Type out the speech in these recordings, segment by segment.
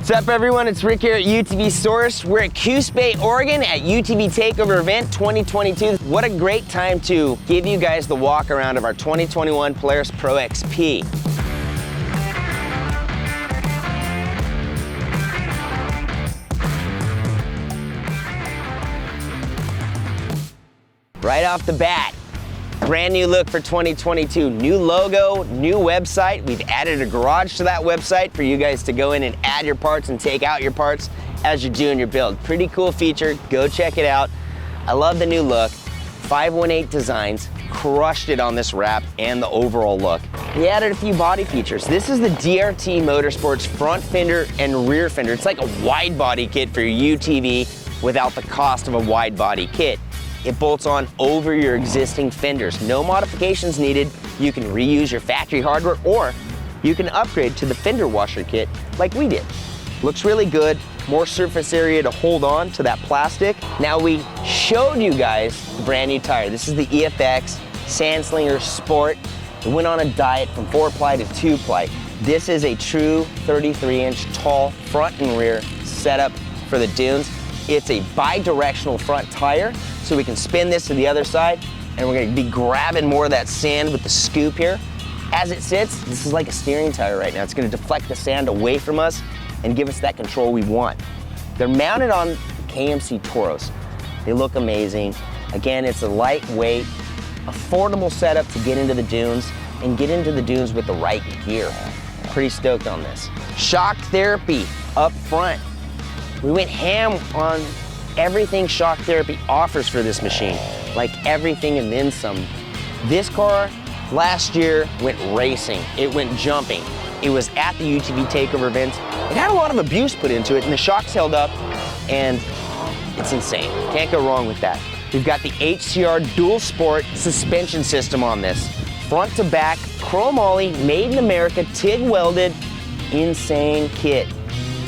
What's up everyone, it's Rick here at UTV Source. We're at Coos Bay, Oregon at UTV Takeover event 2022. What a great time to give you guys the walk around of our 2021 Polaris ProXP. Right off the bat, brand new look for 2022. New logo, new website. We've added a garage to that website for you guys to go in and add your parts and take out your parts as you're doing your build. Pretty cool feature, go check it out. I love the new look. 518 Designs crushed it on this wrap and the overall look. We added a few body features. This is the DRT Motorsports front fender and rear fender. It's like a wide body kit for your UTV without the cost of a wide body kit. It bolts on over your existing fenders. No modifications needed. You can reuse your factory hardware or you can upgrade to the fender washer kit like we did. Looks really good. More surface area to hold on to that plastic. Now we showed you guys the brand new tire. This is the EFX Slinger Sport. It went on a diet from 4-ply to 2-ply. This is a true 33-inch tall front and rear setup for the dunes. It's a bi-directional front tire, so we can spin this to the other side, and we're gonna be grabbing more of that sand with the scoop here. As it sits, this is like a steering tire right now. It's gonna deflect the sand away from us and give us that control we want. They're mounted on KMC Toros. They look amazing. Again, it's a lightweight, affordable setup to get into the dunes and get into the dunes with the right gear. Pretty stoked on this. Shock therapy up front. We went ham on everything Shock Therapy offers for this machine, like everything and then some. This car last year went racing, it went jumping. It was at the UTV Takeover event. It had a lot of abuse put into it and the shocks held up and it's insane. Can't go wrong with that. We've got the HCR dual sport suspension system on this. Front to back, chrome ollie, made in America, TIG welded, insane kit.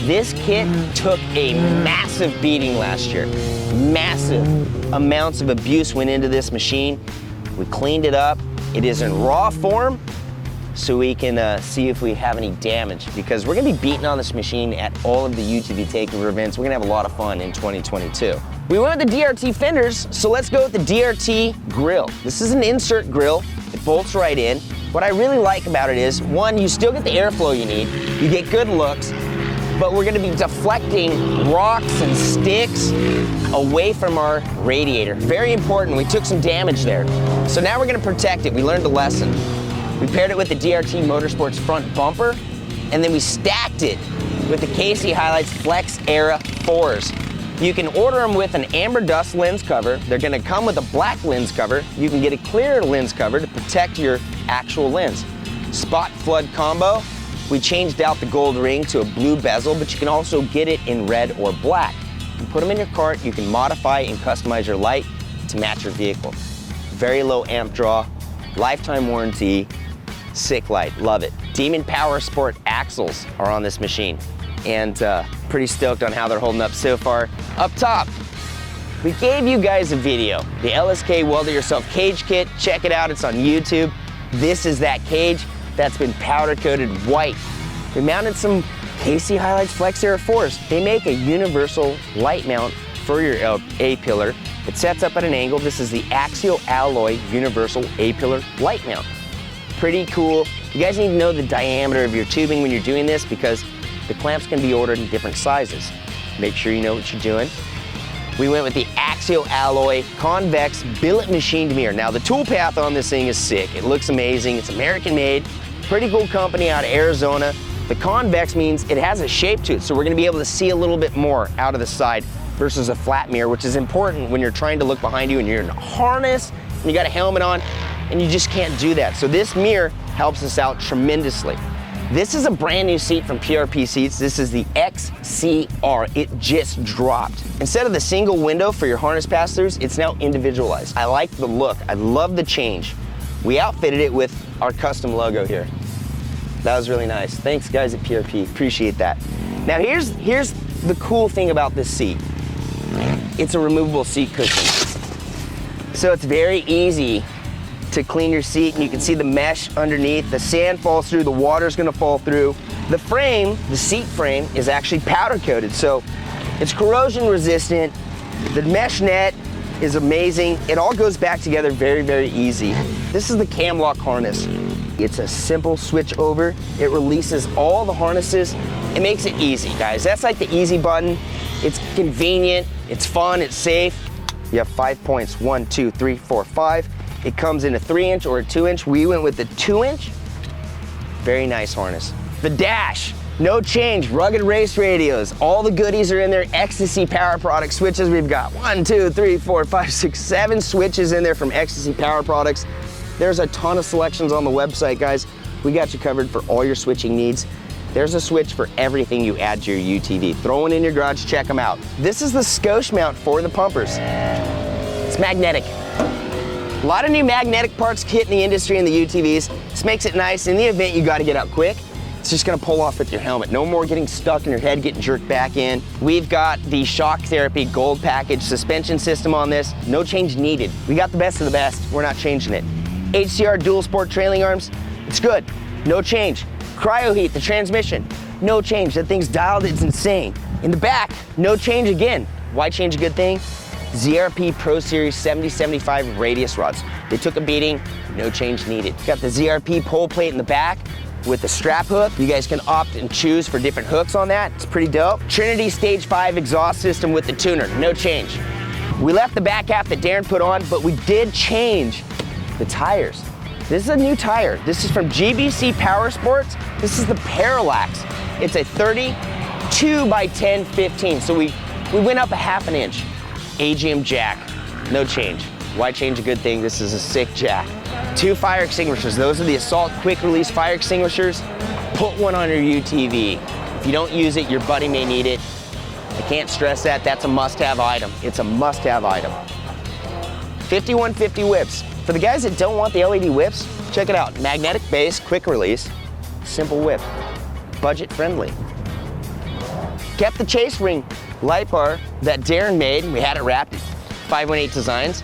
This kit took a massive beating last year. Massive amounts of abuse went into this machine. We cleaned it up. It is in raw form, so we can see if we have any damage, because we're gonna be beating on this machine at all of the UTV Takeover events. We're gonna have a lot of fun in 2022. We went with the DRT fenders, so let's go with the DRT grill. This is an insert grill. It bolts right in. What I really like about it is, one, you still get the airflow you need. You get good looks. But we're gonna be deflecting rocks and sticks away from our radiator. Very important, we took some damage there. So now we're gonna protect it. We learned a lesson. We paired it with the DRT Motorsports front bumper, and then we stacked it with the KC Highlights Flex Era 4s. You can order them with an amber dust lens cover. They're gonna come with a black lens cover. You can get a clear lens cover to protect your actual lens. Spot flood combo. We changed out the gold ring to a blue bezel, but you can also get it in red or black. You put them in your cart, you can modify and customize your light to match your vehicle. Very low amp draw, lifetime warranty, sick light, love it. Demon Power Sport axles are on this machine, and pretty stoked on how they're holding up so far. Up top, we gave you guys a video, the LSK Weld It Yourself cage kit. Check it out, it's on YouTube. This is that cage that's been powder coated white. We mounted some KC Highlights Flex Era 4s. They make a universal light mount for your A-pillar. It sets up at an angle. This is the axial alloy universal A-pillar light mount. Pretty cool. You guys need to know the diameter of your tubing when you're doing this, because the clamps can be ordered in different sizes. Make sure you know what you're doing. We went with the axial alloy convex billet machined mirror. Now the tool path on this thing is sick. It looks amazing. It's American made. Pretty cool company out of Arizona. The convex means it has a shape to it, so we're gonna be able to see a little bit more out of the side versus a flat mirror, which is important when you're trying to look behind you and you're in a harness and you got a helmet on and you just can't do that. So this mirror helps us out tremendously. This is a brand new seat from PRP Seats. This is the XCR. It just dropped. Instead of the single window for your harness pass-throughs, it's now individualized. I like the look. I love the change. We outfitted it with our custom logo here. That was really nice. Thanks guys at PRP, appreciate that. Now here's the cool thing about this seat. It's a removable seat cushion. So it's very easy to clean your seat, and you can see the mesh underneath. The sand falls through, the water's gonna fall through. The frame, the seat frame, is actually powder coated, so it's corrosion resistant. The mesh net is amazing. It all goes back together very, very easy. This is the cam lock harness. It's a simple switch over. It releases all the harnesses. It makes it easy, guys. That's like the easy button. It's convenient, it's fun, it's safe. You have 5 points, 1, 2, 3, 4, 5. It comes in a 3-inch or a 2-inch. We went with the 2-inch. Very nice harness. The dash, no change, rugged race radios. All the goodies are in there. Ecstasy Power Products switches. We've got 1, 2, 3, 4, 5, 6, 7 switches in there from Ecstasy Power Products. There's a ton of selections on the website, guys. We got you covered for all your switching needs. There's a switch for everything you add to your UTV. Throw one in your garage, check them out. This is the skosh mount for the pumpers. It's magnetic. A lot of new magnetic parts hitting the industry in the UTVs. This makes it nice. In the event you gotta get out quick, it's just gonna pull off with your helmet. No more getting stuck in your head, getting jerked back in. We've got the Shock Therapy Gold Package suspension system on this. No change needed. We got the best of the best. We're not changing it. HCR dual sport trailing arms, it's good. No change. Cryo heat, the transmission, no change. That thing's dialed, it's insane. In the back, no change again. Why change a good thing? ZRP Pro Series 70-75 Radius Rods. They took a beating, no change needed. Got the ZRP pole plate in the back with the strap hook. You guys can opt and choose for different hooks on that. It's pretty dope. Trinity Stage 5 exhaust system with the tuner, no change. We left the back half that Darren put on, but we did change the tires. This is a new tire. This is from GBC Power Sports. This is the Parallax. It's a 32 by 10, 15. So we went up a ½ inch. AGM jack, no change. Why change a good thing? This is a sick jack. 2 fire extinguishers. Those are the Assault quick release fire extinguishers. Put one on your UTV. If you don't use it, your buddy may need it. I can't stress that. That's a must-have item. It's a must-have item. 5150 whips. For the guys that don't want the LED whips, check it out. Magnetic base, quick release, simple whip, budget friendly. Kept the chase ring light bar that Darren made. We had it wrapped at 518 Designs.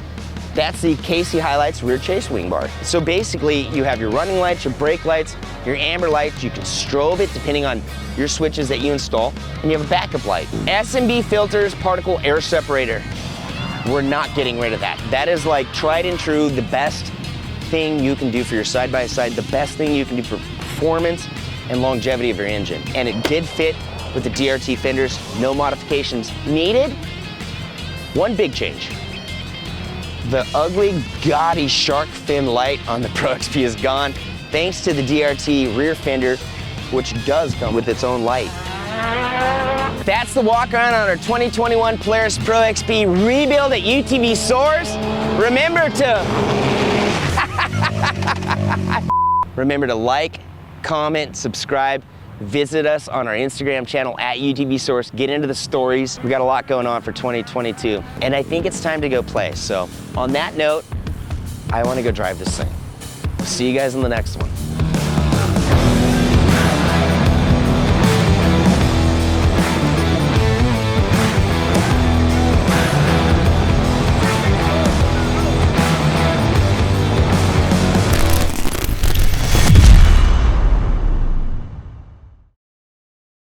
That's the KC Highlights rear chase wing bar. So basically, you have your running lights, your brake lights, your amber lights. You can strobe it depending on your switches that you install, and you have a backup light. SMB filters, particle air separator. We're not getting rid of that. That is like tried and true, the best thing you can do for your side-by-side, the best thing you can do for performance and longevity of your engine. And it did fit with the DRT fenders, no modifications needed. One big change. The ugly, gaudy shark fin light on the ProXP is gone, thanks to the DRT rear fender, which does come with its own light. That's the walk around on our 2021 Polaris ProXP rebuild at UTV Source. Remember to like, comment, subscribe, visit us on our Instagram channel at UTV Source, get into the stories. We got a lot going on for 2022. And I think it's time to go play. So on that note, I want to go drive this thing. See you guys in the next one.